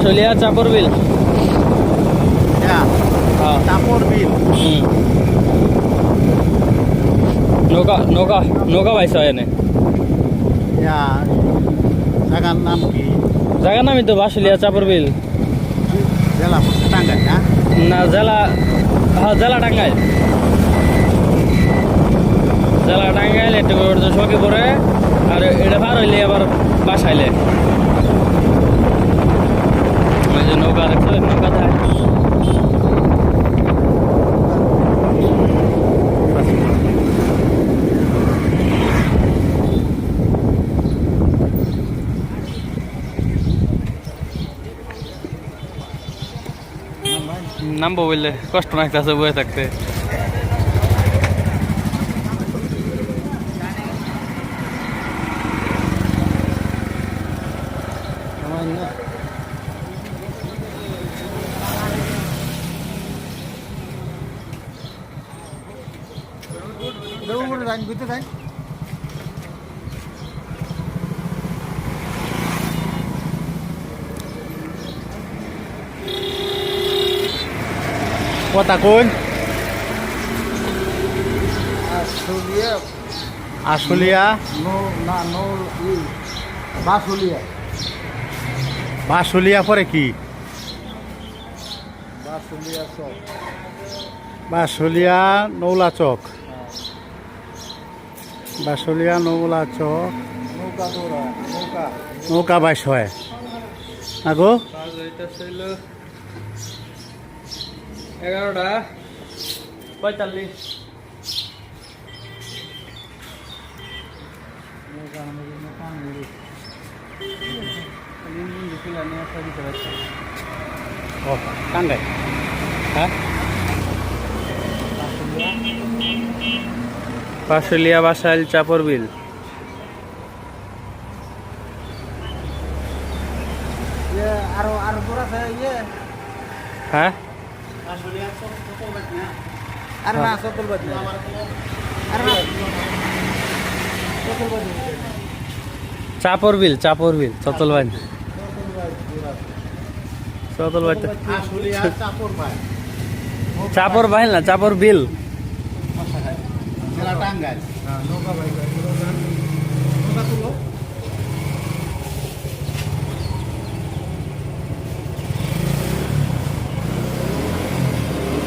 বাঁশলিয়া চাপর বিল। হ্যাঁ চাপর বিল। নৌকা নৌকা নৌকা বাইছ এনে জায়গার নাম কি? জায়গার নামই তো বাঁশলিয়া চাপর বিল। জেলা টাঙ্গাইল না? না জেলা, হ্যাঁ জেলা টাঙ্গাইল। জেলা টাঙ্গাইল একটু সখী পরে আর এটা পার হইলে আবার বাসাইলে ওই যে নৌকা দেখছো, নৌকা থাকে। নামবো বললে কষ্ট লাগতেছে বয়ে থাকতে। কথা কোন? আশুলিয়া বাঁশুলিয়া পরে কি? বাঁশুলিয়া নৌলা চক। বাঁশুলিয়া নৌলা চক নৌকা বাইশ হয় আগো 11:45। ও টাঙ্গাইল। হ্যাঁ বাঁশলিয়া বাসাইল চাপর বিল। আরো আরো দূর আছে হ্যাঁ আর না চতুলবাদী আর না চাপর বিল, চাপর বিল চতলবাইন। চতলবাইন চাপর বাইল না, চাপর বিল। টাঙ্গাইল নৌকা